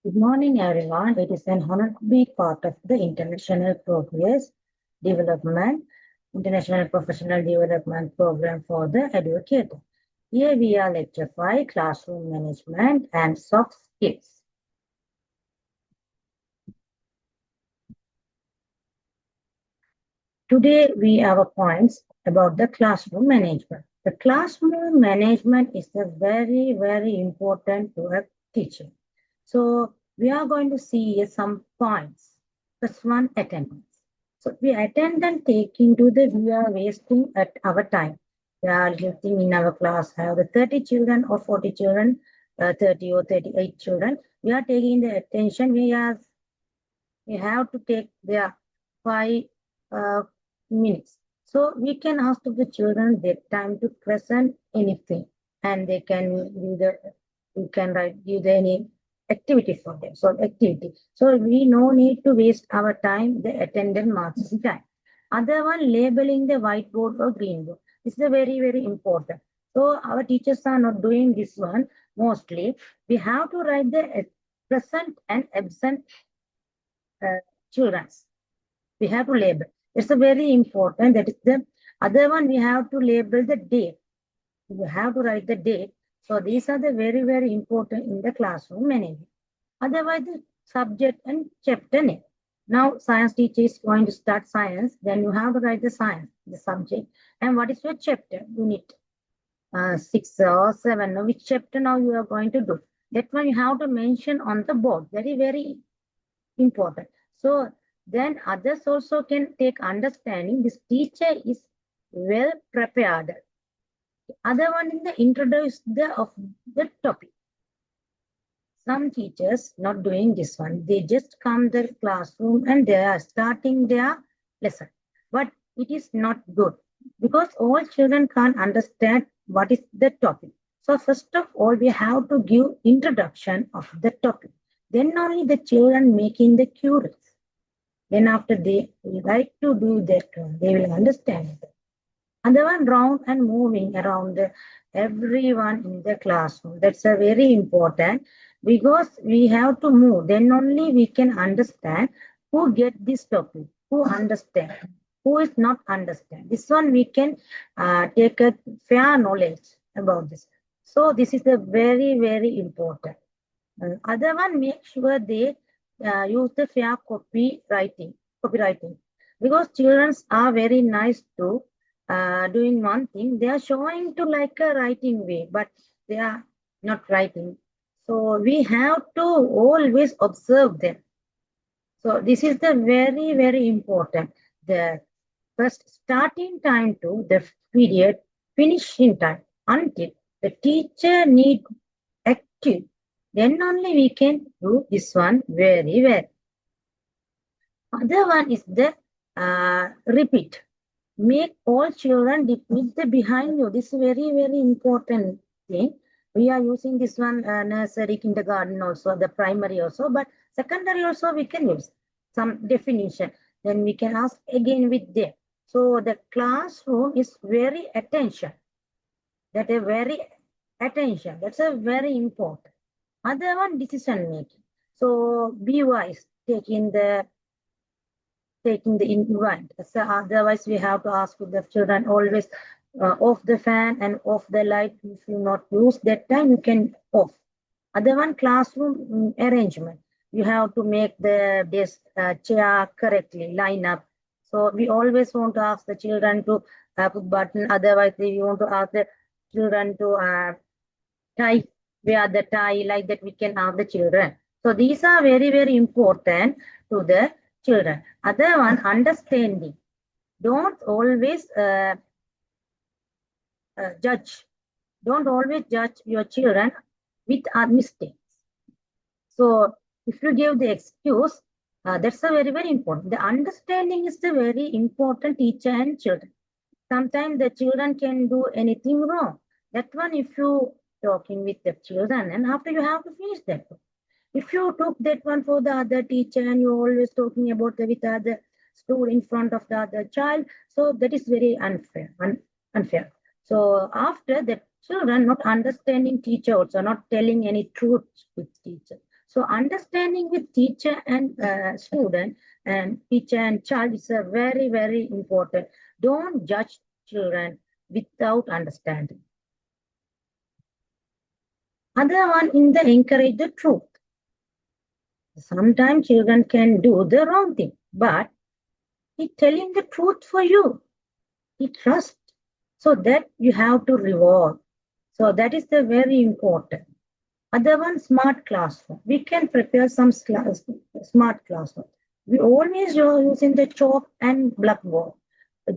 Good morning, everyone. It is an honor to be part of the International Progress Development, International Professional Development Program for the Educator. Here we are lecture 5, Classroom Management and Soft Skills. Today we have a points about the classroom management. The classroom management is a very, very important to a teacher. So we are going to see some points. First one, attendance. So we attend and take into the we are wasting at our time. We are sitting in our class, have the 30 children or 40 children, 30 or 38 children. We are taking the attention. We have to take their 5 minutes. So we can ask to the children their time to present anything, and they can do the you can write give the any activity for them. So activity. So we no need to waste our time. The attendant marks the time. Other one labeling the whiteboard or green board. This is a very very important. So our teachers are not doing this one mostly. We have to write the present and absent uh, children. We have to label. It's a very important. That is the other one. We have to label the date. You have to write the date. So these are the very very important in the classroom management. Otherwise, the subject and chapter name. Now, science teacher is going to start science. Then you have to write the science, the subject, and what is your chapter unit. 6 or 7. Which chapter now you are going to do? That one you have to mention on the board. Very very important. So then others also can take understanding this teacher is well prepared. Other one in the introduce the of the topic. Some teachers not doing this one. They just come the classroom and they are starting their lesson. But it is not good because all children can't understand what is the topic. So first of all, we have to give introduction of the topic. Then only the children making the curious. Then after they like to do that, they will understand it. And the one round and moving around everyone in the classroom. That's a very important because we have to move. Then only we can understand who get this topic, who understand, who is not understand. This one we can take a fair knowledge about this. So this is a very very important. Other one, make sure they use the fair copywriting, because children are very nice to doing one thing. They are showing to like a writing way, but they are not writing. So we have to always observe them. So this is the very very important. The first starting time to the period finishing time until the teacher need active, then only we can do this one very well. Other one is the repeat. Make all children repeat the behind you. This is very, very important thing. We are using this one nursery, kindergarten also, the primary also, but secondary also we can use some definition. Then we can ask again with them. So the classroom is very attention. That a very attention. That's a very important. Other one decision making. So be wise, taking the event. So otherwise, we have to ask the children always off the fan and off the light. If you not use that time, you can off. Other one, classroom arrangement. You have to make the desk chair correctly, line up. So we always want to ask the children to put button. Otherwise, we want to ask the children to tie, wear the tie, like that we can ask the children. So these are very, very important to the children. Other one, understanding. Don't always judge. Don't always judge your children with mistakes. So if you give the excuse, that's a very, very important. The understanding is the very important teacher and children. Sometimes the children can do anything wrong. That one, if you talking with the children, and after you have to finish that one. If you took that one for the other teacher and you're always talking about the with other stool in front of the other child, so that is very unfair. So after the children not understanding teacher also, not telling any truth with teacher. So understanding with teacher and student and teacher and child is a very, very important. Don't judge children without understanding. Other one in the encourage the truth. Sometimes children can do the wrong thing, but he telling the truth for you. He trust. So that you have to reward. So that is the very important. Other one, smart classroom. We can prepare some smart classroom. We always using the chalk and blackboard.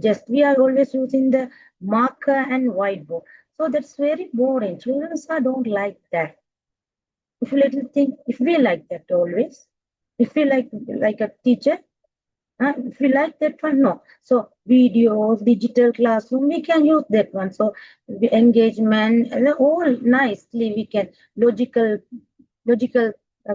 Just we are always using the marker and whiteboard. So that's very boring. Children don't like that. If you little think, if we like that always, if we like a teacher, if we like that one, no. So videos, digital classroom, we can use that one. So the engagement, all nicely we can logical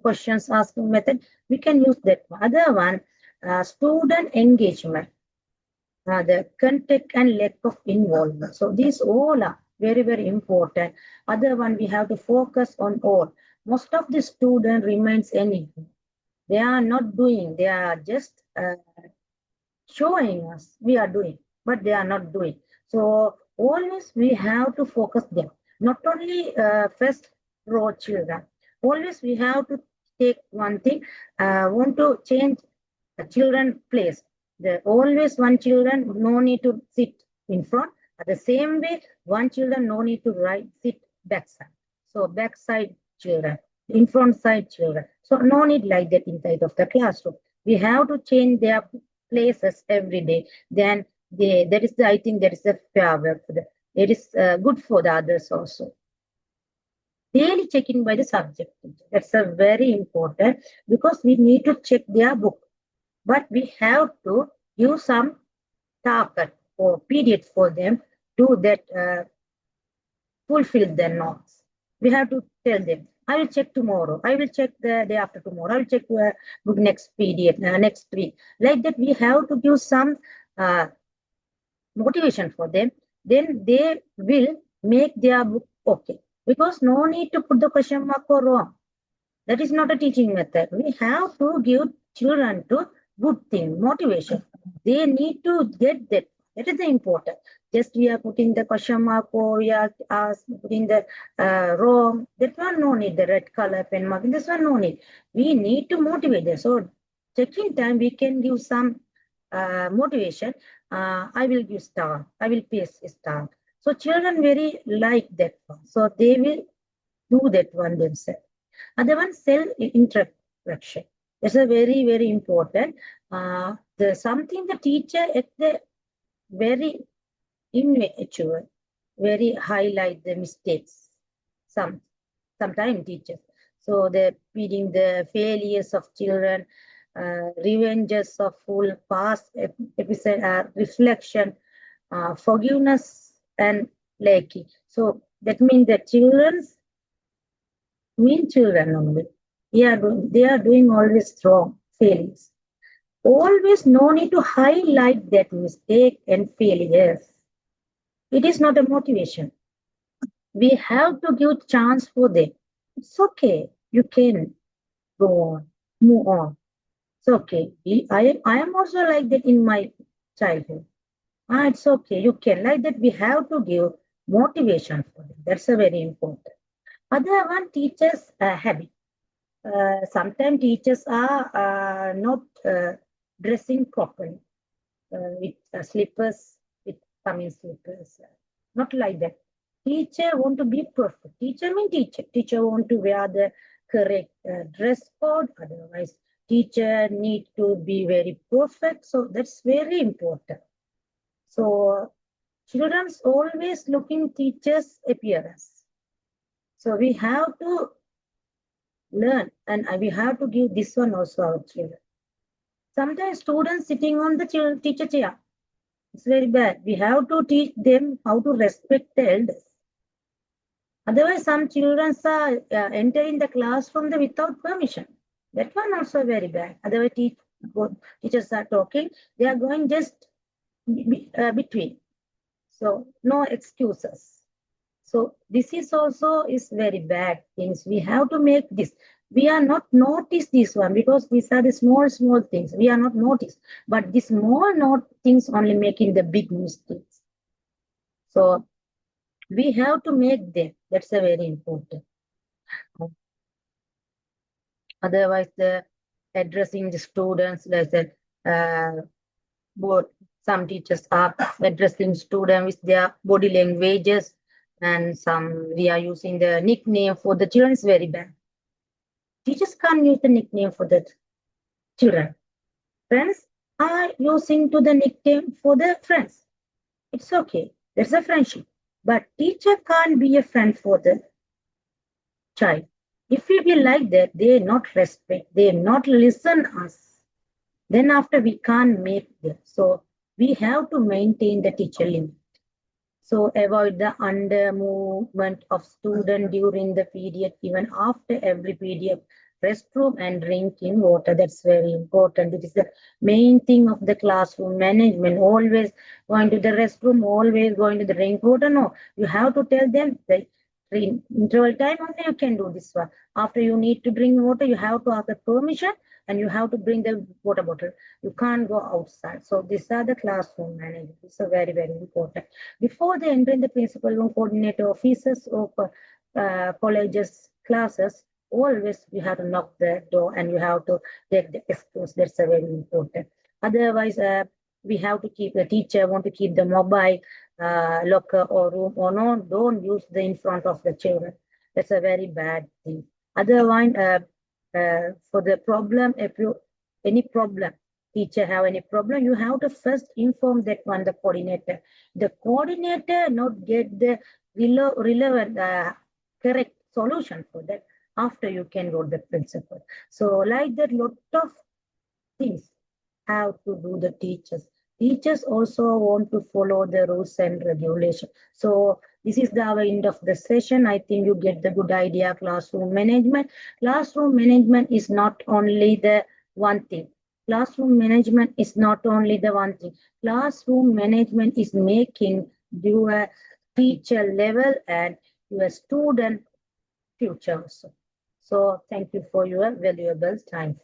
questions asking method. We can use that one. Other one, student engagement, the content and lack of involvement. So these all are very very important. Other one we have to focus on all. Most of the student remains anything. They are not doing. They are just showing us we are doing, but they are not doing. So always we have to focus them. Not only first row children. Always we have to take one thing. Want to change the children place. The always one children no need to sit in front. At the same way, one children no need to sit backside. So backside children, in front side children. So no need like that inside of the classroom. We have to change their places every day. Then that is the I think that is a fair work for the. It is good for the others also. Daily checking by the subject teacher. That's a very important because we need to check their book. But we have to use some target or period for them to that fulfill their notes. We have to tell them, I will check tomorrow. I will check the day after tomorrow. I will check book next period, next week. Like that, we have to give some motivation for them. Then they will make their book okay. Because no need to put the question mark or wrong. That is not a teaching method. We have to give children to good thing, motivation. They need to get that. That is the important. Just we are putting the question mark or we are putting the wrong. That one no need. The red color pen mark. This one no need. We need to motivate them. So checking time we can give some motivation. I will give star. I will paste star. So children very like that one. So they will do that one themselves. Other one, self-introduction. That's a very, very important. The something the teacher at the very immature, very highlight the mistakes. Sometimes teachers. So they're feeding the failures of children, revenges of full past episode, reflection, forgiveness, and lacking. So that means the children's mean children only. They are doing always wrong, failings. Always no need to highlight that mistake and failures. It is not a motivation. We have to give chance for them. It's okay. You can go on, move on. It's okay. I am also like that in my childhood. It's okay. You can like that. We have to give motivation for them. That's a very important. Other one teaches a habit. Sometimes teachers are not dressing properly with slippers, with coming slippers. Not like that. Teacher want to be perfect. Teacher mean teacher. Teacher want to wear the correct dress code. Otherwise, teacher need to be very perfect. So that's very important. So children's always looking teachers' appearance. So we have to learn and we have to give this one also our children. Sometimes students sitting on the teacher chair. It's very bad. We have to teach them how to respect the elders. Otherwise, some children are entering the classroom without permission. That one also very bad. Otherwise, teachers are talking. They are going just between. So no excuses. So this is also is very bad things. We have to make this. We are not noticed this one because these are the small, small things. We are not noticed. But the small not things only making the big mistakes. So we have to make them. That's a very important. Otherwise, the addressing the students, like that, both some teachers are addressing students with their body languages, and some we are using the nickname for the children is very bad. Teachers can't use the nickname for the children. Friends are using to the nickname for the friends. It's okay. There's a friendship. But teacher can't be a friend for the child. If we be like that, they not respect, they not listen us. Then after we can't make them. So we have to maintain the teacher limit. So avoid the under movement of student during the period, even after every period. Restroom and drinking water. That's very important. It is the main thing of the classroom management. Always going to the restroom, always going to the drink water. No, you have to tell them the interval time only you can do this one. After you need to drink water, you have to ask the permission and you have to bring the water bottle. You can't go outside. So these are the classroom management. It's a very, very important. Before they enter in the principal room, coordinator offices of colleges, classes, always you have to knock the door and you have to take the excuse. That's a very important. Otherwise, we have to keep the teacher want to keep the mobile locker or room or no, don't use the in front of the children. That's a very bad thing. Otherwise, for the problem, if you any problem, teacher have any problem, you have to first inform that one the coordinator. The coordinator not get the relevant correct solution for that. After you can go to the principal. So like that, lot of things have to do the teachers. Teachers also want to follow the rules and regulation. So this is the end of the session. I think you get the good idea. Classroom management. Classroom management is not only the one thing. Classroom management is not only the one thing. Classroom management is making your teacher level and your student future also. So thank you for your valuable time.